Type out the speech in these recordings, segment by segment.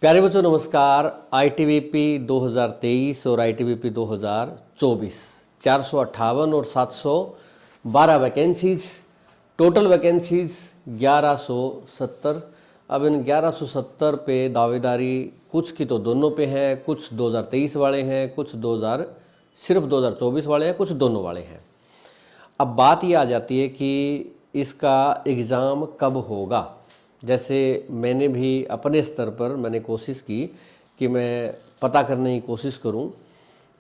प्यारे बच्चों नमस्कार। ITBP 2023 और ITBP 2024 458 और 712 वैकेंसीज, टोटल वैकेंसीज 1170। अब इन 1170 पे दावेदारी कुछ की तो दोनों पे है, कुछ 2023 वाले हैं, कुछ सिर्फ 2024 वाले हैं, कुछ दोनों वाले हैं। अब बात ये आ जाती है कि इसका एग्ज़ाम कब होगा। जैसे मैंने भी अपने स्तर पर मैंने कोशिश की कि मैं पता करने की कोशिश करूं,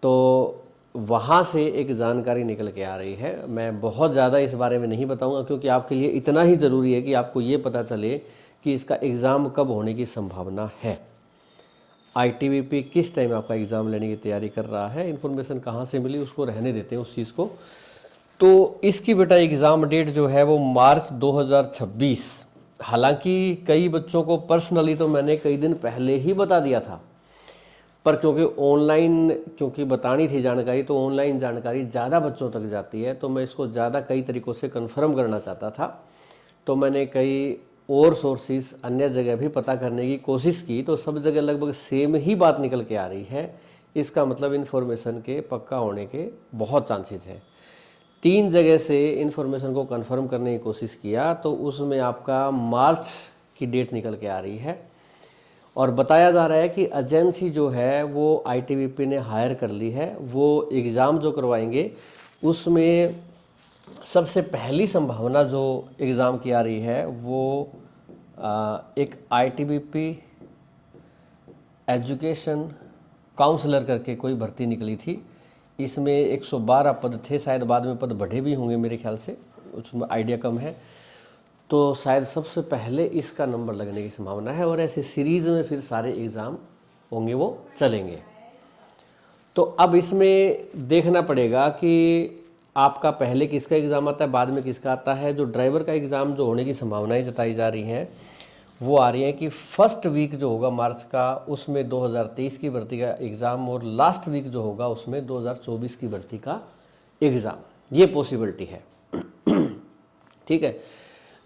तो वहाँ से एक जानकारी निकल के आ रही है। मैं बहुत ज़्यादा इस बारे में नहीं बताऊंगा क्योंकि आपके लिए इतना ही ज़रूरी है कि आपको ये पता चले कि इसका एग्ज़ाम कब होने की संभावना है। ITBP किस टाइम आपका एग्ज़ाम लेने की तैयारी कर रहा है, इन्फॉर्मेशन कहाँ से मिली उसको रहने देते हैं उस चीज़ को। तो इसकी बेटा एग्ज़ाम डेट जो है वो मार्च 2026। हालांकि कई बच्चों को पर्सनली तो मैंने कई दिन पहले ही बता दिया था, पर क्योंकि बतानी थी जानकारी, तो ऑनलाइन जानकारी ज़्यादा बच्चों तक जाती है, तो मैं इसको ज़्यादा कई तरीक़ों से कंफर्म करना चाहता था। तो मैंने कई और सोर्सेज अन्य जगह भी पता करने की कोशिश की, तो सब जगह लगभग सेम ही बात निकल के आ रही है। इसका मतलब इन्फॉर्मेशन के पक्का होने के बहुत चांसेस हैं। 3 जगह से इन्फॉर्मेशन को कंफर्म करने की कोशिश किया, तो उसमें आपका मार्च की डेट निकल के आ रही है। और बताया जा रहा है कि एजेंसी जो है वो ITBP ने हायर कर ली है। वो एग्ज़ाम जो करवाएंगे उसमें सबसे पहली संभावना जो एग्ज़ाम की आ रही है वो एक ITBP एजुकेशन काउंसलर करके कोई भर्ती निकली थी। इसमें 112 पद थे, शायद बाद में पद बढ़े भी होंगे मेरे ख्याल से, उसमें आइडिया कम है। तो शायद सबसे पहले इसका नंबर लगने की संभावना है और ऐसे सीरीज़ में फिर सारे एग्ज़ाम होंगे वो चलेंगे। तो अब इसमें देखना पड़ेगा कि आपका पहले किसका एग्ज़ाम आता है, बाद में किसका आता है। जो ड्राइवर का एग्ज़ाम जो होने की संभावनाएं जताई जा रही हैं वो आ रही है कि फर्स्ट वीक जो होगा मार्च का उसमें 2023 की भर्ती का एग्ज़ाम, और लास्ट वीक जो होगा उसमें 2024 की भर्ती का एग्ज़ाम, ये पॉसिबिलिटी है। ठीक है,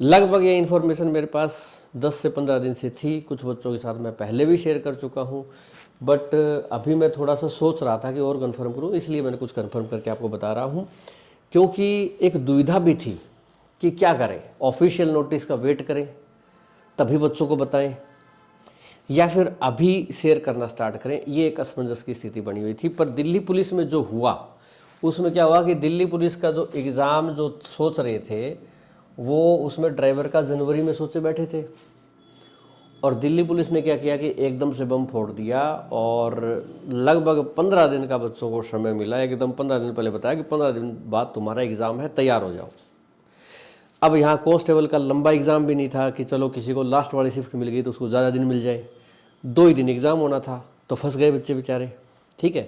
लगभग ये इन्फॉर्मेशन मेरे पास 10 से 15 दिन से थी। कुछ बच्चों के साथ मैं पहले भी शेयर कर चुका हूँ, बट अभी मैं थोड़ा सा सोच रहा था कि और कंफर्म करूँ, इसलिए मैंने कुछ कंफर्म करके आपको बता रहा हूँ। क्योंकि एक दुविधा भी थी कि क्या करें, ऑफिशियल नोटिस का वेट करें तभी बच्चों को बताएं या फिर अभी शेयर करना स्टार्ट करें, ये एक असमंजस की स्थिति बनी हुई थी। पर दिल्ली पुलिस में जो हुआ उसमें क्या हुआ कि दिल्ली पुलिस का जो एग्ज़ाम जो सोच रहे थे वो उसमें ड्राइवर का जनवरी में सोचे बैठे थे, और दिल्ली पुलिस ने क्या किया कि एकदम से बम फोड़ दिया और लगभग 15 दिन का बच्चों को समय मिला। एकदम 15 दिन पहले बताया कि 15 दिन बाद तुम्हारा एग्ज़ाम है, तैयार हो जाओ। अब यहाँ कांस्टेबल का लंबा एग्ज़ाम भी नहीं था कि चलो किसी को लास्ट वाली शिफ्ट मिल गई तो उसको ज़्यादा दिन मिल जाए, 2 ही दिन एग्ज़ाम होना था, तो फंस गए बच्चे बेचारे। ठीक है,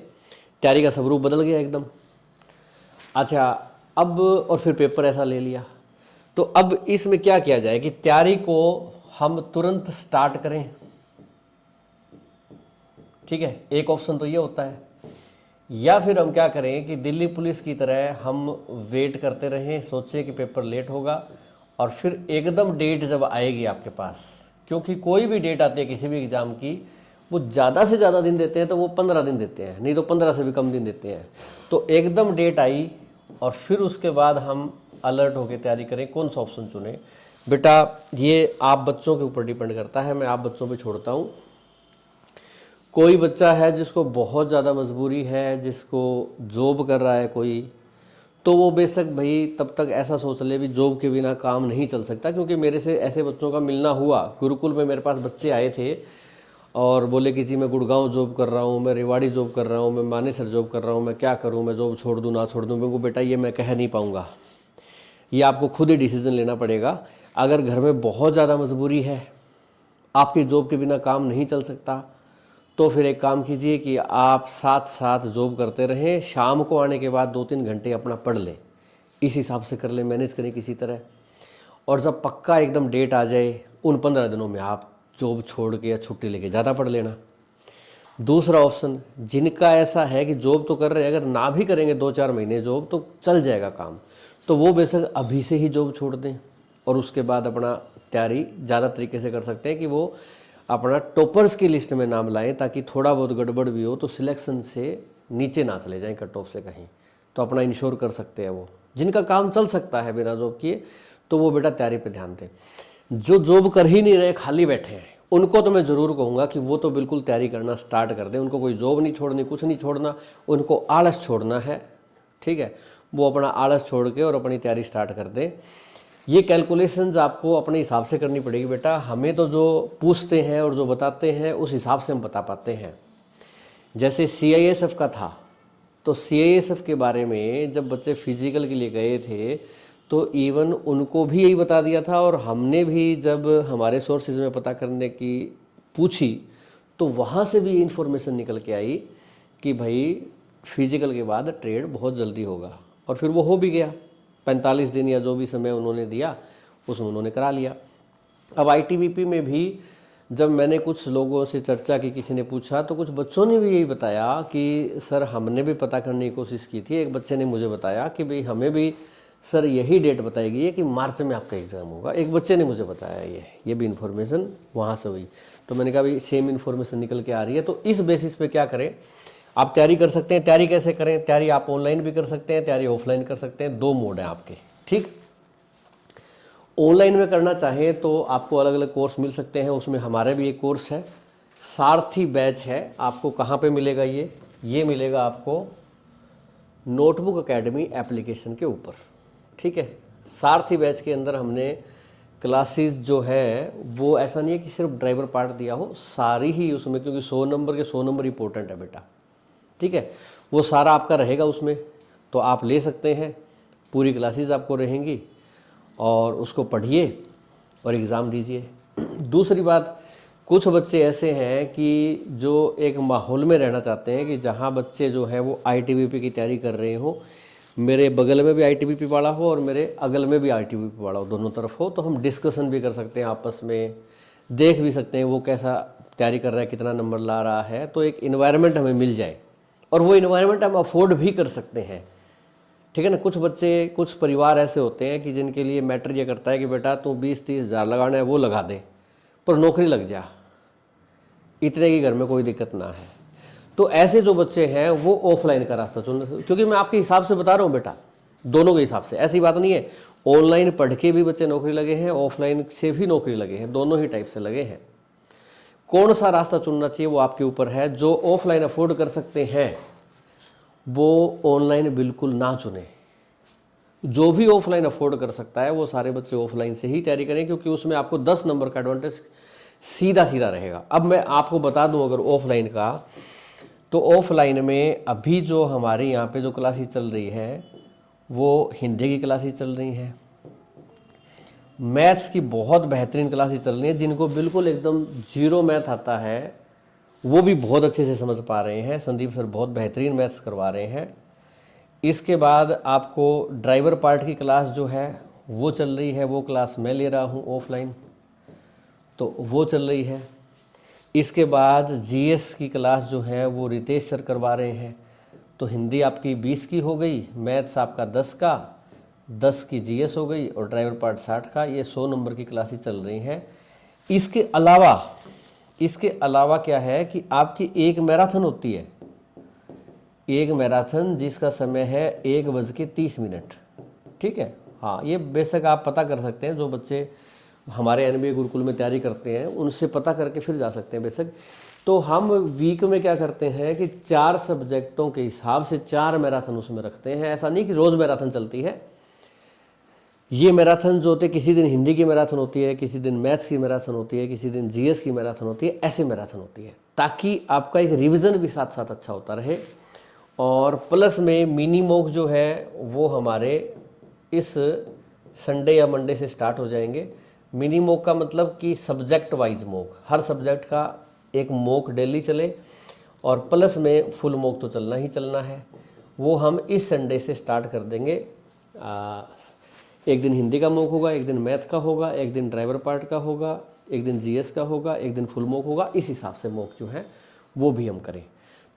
तैयारी का स्वरूप बदल गया एकदम। अच्छा, अब और फिर पेपर ऐसा ले लिया, तो अब इसमें क्या किया जाए कि तैयारी को हम तुरंत स्टार्ट करें। ठीक है, एक ऑप्शन तो ये होता है, या फिर हम क्या करें कि दिल्ली पुलिस की तरह हम वेट करते रहें, सोचें कि पेपर लेट होगा और फिर एकदम डेट जब आएगी आपके पास, क्योंकि कोई भी डेट आती है किसी भी एग्ज़ाम की, वो ज़्यादा से ज़्यादा दिन देते हैं तो वो 15 दिन देते हैं, नहीं तो 15 से भी कम दिन देते हैं। तो एकदम डेट आई और फिर उसके बाद हम अलर्ट होकर तैयारी करें, कौन सा ऑप्शन चुने। बेटा ये आप बच्चों के ऊपर डिपेंड करता है, मैं आप बच्चों पे छोड़ता हूँ। कोई बच्चा है जिसको बहुत ज़्यादा मजबूरी है, जिसको जॉब कर रहा है कोई, तो वो बेशक भाई तब तक ऐसा सोच ले भी जॉब के बिना काम नहीं चल सकता। क्योंकि मेरे से ऐसे बच्चों का मिलना हुआ, गुरुकुल में मेरे पास बच्चे आए थे और बोले कि जी मैं गुड़गांव जॉब कर रहा हूँ, मैं रेवाड़ी जॉब कर रहा हूँ, मैं मानेसर जॉब कर रहा हूँ, मैं क्या करूँ, मैं जॉब छोड़ दूँ ना छोड़ दूँ। मेरे बेटा ये मैं कह नहीं पाऊँगा, ये आपको खुद ही डिसीजन लेना पड़ेगा। अगर घर में बहुत ज़्यादा मजबूरी है, आपकी जॉब के बिना काम नहीं चल सकता, तो फिर एक काम कीजिए कि आप साथ साथ जॉब करते रहें, शाम को आने के बाद 2-3 घंटे अपना पढ़ लें, इस हिसाब से कर लें, मैनेज करें किसी तरह। और जब पक्का एकदम डेट आ जाए उन 15 दिनों में आप जॉब छोड़ के या छुट्टी लेके ज़्यादा पढ़ लेना। दूसरा ऑप्शन, जिनका ऐसा है कि जॉब तो कर रहे हैं, अगर ना भी करेंगे 2-4 महीने जॉब तो चल जाएगा काम, तो वो बेशक अभी से ही जॉब छोड़ दें और उसके बाद अपना तैयारी ज़्यादा तरीके से कर सकते हैं कि वो अपना टॉपर्स की लिस्ट में नाम लाएं, ताकि थोड़ा बहुत गड़बड़ भी हो तो सिलेक्शन से नीचे ना चले जाएं कट ऑफ से कहीं, तो अपना इंश्योर कर सकते हैं। वो जिनका काम चल सकता है बिना जॉब किए, तो वो बेटा तैयारी पे ध्यान दें। जो जॉब कर ही नहीं रहे, खाली बैठे हैं, उनको तो मैं ज़रूर कहूँगा कि वो तो बिल्कुल तैयारी करना स्टार्ट कर दें। उनको कोई जॉब नहीं छोड़नी, कुछ नहीं छोड़ना, उनको आलस छोड़ना है, ठीक है। वो अपना आलस छोड़ के और अपनी तैयारी स्टार्ट कर दें। ये कैलकुलेशंस आपको अपने हिसाब से करनी पड़ेगी बेटा। हमें तो जो पूछते हैं और जो बताते हैं उस हिसाब से हम बता पाते हैं। जैसे CISF का था, तो CISF के बारे में जब बच्चे फिजिकल के लिए गए थे तो इवन उनको भी यही बता दिया था, और हमने भी जब हमारे सोर्सेज में पता करने की पूछी तो वहाँ से भी इन्फॉर्मेशन निकल के आई कि भाई फिजिकल के बाद ट्रेड बहुत जल्दी होगा, और फिर वो हो भी गया। 45 दिन या जो भी समय उन्होंने दिया उसमें उन्होंने करा लिया। अब ITBP में भी जब मैंने कुछ लोगों से चर्चा की, किसी ने पूछा, तो कुछ बच्चों ने भी यही बताया कि सर हमने भी पता करने की कोशिश की थी। एक बच्चे ने मुझे बताया कि भाई हमें भी सर यही डेट बताई गई है कि मार्च में आपका एग्ज़ाम होगा। एक बच्चे ने मुझे बताया ये भी इन्फॉर्मेशन वहाँ से हुई। तो मैंने कहा भाई सेम इन्फॉर्मेशन निकल के आ रही है, तो इस बेसिस पे क्या करें, आप तैयारी कर सकते हैं। तैयारी कैसे करें? तैयारी आप ऑनलाइन भी कर सकते हैं, तैयारी ऑफलाइन कर सकते हैं। 2 मोड हैं आपके, ठीक। ऑनलाइन में करना चाहें तो आपको अलग अलग कोर्स मिल सकते हैं। उसमें हमारे भी एक कोर्स है, सारथी बैच है। आपको कहाँ पे मिलेगा? ये मिलेगा आपको नोटबुक एकेडमी एप्लीकेशन के ऊपर, ठीक है। सारथी बैच के अंदर हमने क्लासेस जो है वो ऐसा नहीं है कि सिर्फ ड्राइवर पार्ट दिया हो, सारी ही उसमें, क्योंकि 100 नंबर के 100 नंबर इंपॉर्टेंट है बेटा, ठीक है। वो सारा आपका रहेगा उसमें, तो आप ले सकते हैं। पूरी क्लासेस आपको रहेंगी और उसको पढ़िए और एग्ज़ाम दीजिए। दूसरी बात, कुछ बच्चे ऐसे हैं कि जो एक माहौल में रहना चाहते हैं कि जहाँ बच्चे जो है वो ITBP की तैयारी कर रहे हो, मेरे बगल में भी ITBP वाला हो और मेरे अगल में भी ITBP वाला हो, दोनों तरफ हो, तो हम डिस्कशन भी कर सकते हैं, आपस में देख भी सकते हैं वो कैसा तैयारी कर रहा है, कितना नंबर ला रहा है। तो एक इन्वायरमेंट हमें मिल जाए, और वो इन्वायरमेंट हम अफोर्ड भी कर सकते हैं, ठीक है ना। कुछ बच्चे, कुछ परिवार ऐसे होते हैं कि जिनके लिए मैटर ये करता है कि बेटा तू 20-30 हज़ार लगाना है वो लगा दे, पर नौकरी लग जा, इतने की घर में कोई दिक्कत ना है। तो ऐसे जो बच्चे हैं वो ऑफलाइन का रास्ता चुन, क्योंकि मैं आपके हिसाब से बता रहा हूँ बेटा, दोनों के हिसाब से। ऐसी बात नहीं है ऑनलाइन पढ़ के भी बच्चे नौकरी लगे हैं, ऑफलाइन से भी नौकरी लगे हैं, दोनों ही टाइप से लगे हैं। कौन सा रास्ता चुनना चाहिए वो आपके ऊपर है। जो ऑफलाइन अफोर्ड कर सकते हैं वो ऑनलाइन बिल्कुल ना चुने। जो भी ऑफलाइन अफोर्ड कर सकता है वो सारे बच्चे ऑफलाइन से ही तैयारी करें, क्योंकि उसमें आपको 10 नंबर का एडवांटेज सीधा सीधा रहेगा। अब मैं आपको बता दूं अगर ऑफलाइन का, तो ऑफलाइन में अभी जो हमारे यहाँ पे जो क्लासेस चल रही है वो हिंदी की क्लासेस चल रही हैं, मैथ्स की बहुत बेहतरीन क्लासेस चल रही हैं। जिनको बिल्कुल एकदम जीरो मैथ आता है वो भी बहुत अच्छे से समझ पा रहे हैं। संदीप सर बहुत बेहतरीन मैथ्स करवा रहे हैं। इसके बाद आपको ड्राइवर पार्ट की क्लास जो है वो चल रही है, वो क्लास मैं ले रहा हूँ ऑफलाइन, तो वो चल रही है। इसके बाद GS की क्लास जो है वो रितेश सर करवा रहे हैं, तो हिंदी आपकी 20 की हो गई, मैथ्स आपका 10 का, 10 की GS हो गई, और ड्राइवर पार्ट 60 का। ये 100 नंबर की क्लासेस चल रही हैं। इसके अलावा क्या है कि आपकी एक मैराथन होती है, एक मैराथन जिसका समय है 1:30, ठीक है। हाँ, ये बेशक आप पता कर सकते हैं, जो बच्चे हमारे NBA गुरुकुल में तैयारी करते हैं उनसे पता करके फिर जा सकते हैं बेशक। तो हम वीक में क्या करते हैं कि 4 सब्जेक्टों के हिसाब से 4 मैराथन उसमें रखते हैं। ऐसा नहीं कि रोज़ मैराथन चलती है। ये मैराथन जो होते हैं, किसी दिन हिंदी की मैराथन होती है, किसी दिन मैथ्स की मैराथन होती है, किसी दिन GS की मैराथन होती है, ऐसे मैराथन होती है, ताकि आपका एक रिवीजन भी साथ साथ अच्छा होता रहे। और प्लस में मिनी मॉक जो है वो हमारे इस संडे या मंडे से स्टार्ट हो जाएंगे। मिनी मॉक का मतलब कि सब्जेक्ट वाइज मॉक, हर सब्जेक्ट का एक मॉक डेली चले, और प्लस में फुल मॉक तो चलना ही चलना है। वो हम इस संडे से स्टार्ट कर देंगे। एक दिन हिंदी का मॉक होगा, एक दिन मैथ का होगा, एक दिन ड्राइवर पार्ट का होगा, एक दिन GS का होगा, एक दिन फुल मॉक होगा। इस हिसाब से मॉक जो है वो भी हम करें।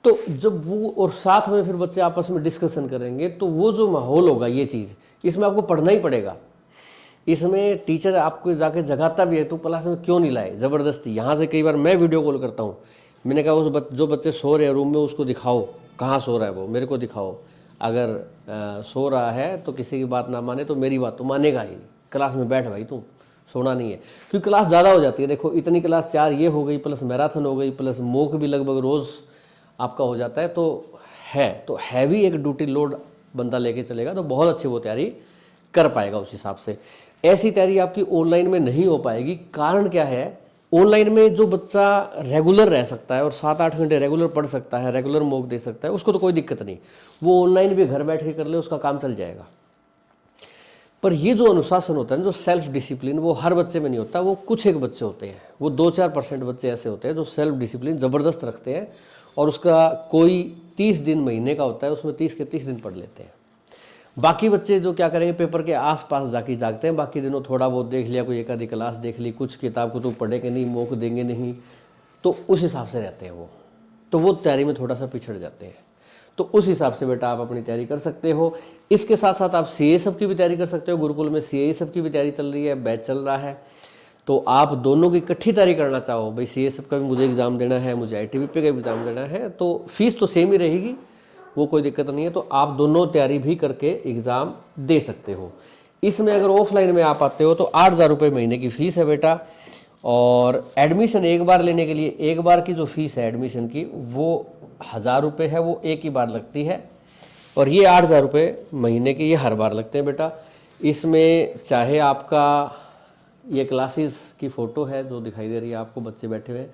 तो जब वो, और साथ में फिर बच्चे आपस में डिस्कशन करेंगे, तो वो जो माहौल होगा, ये चीज़ इसमें आपको पढ़ना ही पड़ेगा। इसमें टीचर आपको जाके जगाता भी है तो क्लास में क्यों नहीं लाए ज़बरदस्ती। यहाँ से कई बार मैं वीडियो कॉल करता हूँ, मैंने कहा जो बच्चे सो रहे हैं रूम में उसको दिखाओ, कहाँ सो रहा है वो, मेरे को दिखाओ। अगर सो रहा है तो किसी की बात ना माने तो मेरी बात तो मानेगा ही। क्लास में बैठ भाई, तू सोना नहीं है, क्योंकि क्लास ज़्यादा हो जाती है। देखो इतनी क्लास 4 ये हो गई, प्लस मैराथन हो गई, प्लस मॉक भी लगभग रोज़ आपका हो जाता है। तो हैवी एक ड्यूटी लोड बंदा लेके चलेगा तो बहुत अच्छी वो तैयारी कर पाएगा उस हिसाब से। ऐसी तैयारी आपकी ऑनलाइन में नहीं हो पाएगी। कारण क्या है, ऑनलाइन में जो बच्चा रेगुलर रह सकता है और 7-8 घंटे रेगुलर पढ़ सकता है, रेगुलर मॉक दे सकता है, उसको तो कोई दिक्कत नहीं, वो ऑनलाइन भी घर बैठ के कर ले, उसका काम चल जाएगा। पर ये जो अनुशासन होता है ना, जो सेल्फ डिसिप्लिन, वो हर बच्चे में नहीं होता, वो कुछ एक बच्चे होते हैं, वो 2-4% बच्चे ऐसे होते हैं जो सेल्फ डिसिप्लिन ज़बरदस्त रखते हैं और उसका कोई 30 दिन महीने का होता है, उसमें 30 के 30 दिन पढ़ लेते हैं। बाकी बच्चे जो क्या करेंगे, पेपर के आसपास जाके जागते हैं, बाकी दिनों थोड़ा बहुत देख लिया, कोई एक आधी क्लास देख ली, कुछ किताब को तो पढ़ेंगे नहीं, मॉक देंगे नहीं, तो उस हिसाब से रहते हैं वो तैयारी में थोड़ा सा पिछड़ जाते हैं। तो उस हिसाब से बेटा आप अपनी तैयारी कर सकते हो। इसके साथ साथ आप CA सब की भी तैयारी कर सकते हो। गुरुकुल में CA सब की भी तैयारी चल रही है, बैच चल रहा है, तो आप दोनों की इकट्ठी तैयारी करना चाहो, भाई CA सब का भी मुझे एग्ज़ाम देना है, मुझे ITBP का भी एग्ज़ाम देना है, तो फीस तो सेम ही रहेगी, वो कोई दिक्कत नहीं है। तो आप दोनों तैयारी भी करके एग्ज़ाम दे सकते हो। इसमें अगर ऑफलाइन में आप आते हो तो 8,000 रुपये महीने की फ़ीस है बेटा, और एडमिशन एक बार लेने के लिए, एक बार की जो फीस है एडमिशन की वो 1,000 रुपये है, वो एक ही बार लगती है। और ये 8,000 रुपये महीने के ये हर बार लगते हैं बेटा। इसमें चाहे आपका ये क्लासेस की फ़ोटो है जो दिखाई दे रही है आपको, बच्चे बैठे हुए हैं,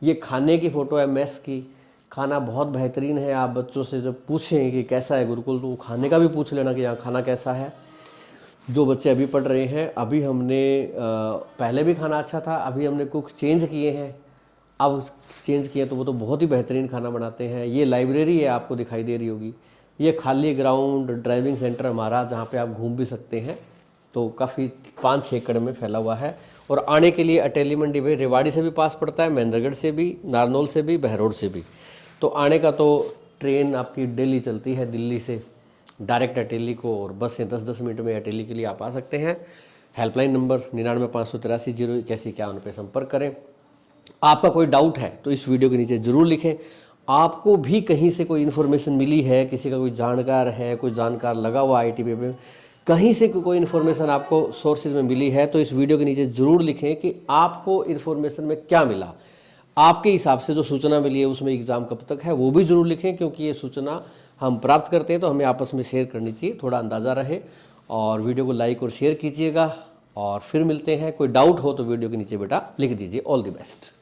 ये खाने की फ़ोटो है, मेस की, खाना बहुत बेहतरीन है। आप बच्चों से जब पूछें कि कैसा है गुरुकुल, तो खाने का भी पूछ लेना कि यहाँ खाना कैसा है। जो बच्चे अभी पढ़ रहे हैं, अभी हमने पहले भी खाना अच्छा था, अभी हमने कुक चेंज किए हैं, अब चेंज किए तो वो तो बहुत ही बेहतरीन खाना बनाते हैं। ये लाइब्रेरी है, आपको दिखाई दे रही होगी, ये खाली ग्राउंड ड्राइविंग सेंटर हमारा, जहाँ पे आप घूम भी सकते हैं, तो काफ़ी 5-6 एकड़ में फैला हुआ है। और आने के लिए अटेली मंडी भाई रेवाड़ी से भी पास पड़ता है, महेंद्रगढ़ से भी, नारनौल से भी, बहरोड से भी। तो आने का तो ट्रेन आपकी डेली चलती है दिल्ली से डायरेक्ट अटेली को, और बस से 10-10 मिनट में अटेली के लिए आप आ सकते हैं। हेल्पलाइन नंबर 99-583-081-51 पे संपर्क करें। आपका कोई डाउट है तो इस वीडियो के नीचे ज़रूर लिखें। आपको भी कहीं से कोई इन्फॉर्मेशन मिली है, किसी का कोई जानकार है, कोई जानकार लगा हुआ ITBP में, कहीं से कोई इन्फॉर्मेशन आपको सोर्सेज में मिली है, तो इस वीडियो के नीचे ज़रूर लिखें कि आपको इन्फॉर्मेशन में क्या मिला। आपके हिसाब से जो सूचना मिली है उसमें एग्ज़ाम कब तक है वो भी ज़रूर लिखें, क्योंकि ये सूचना हम प्राप्त करते हैं तो हमें आपस में शेयर करनी चाहिए, थोड़ा अंदाज़ा रहे। और वीडियो को लाइक और शेयर कीजिएगा, और फिर मिलते हैं। कोई डाउट हो तो वीडियो के नीचे बेटा लिख दीजिए। All the best.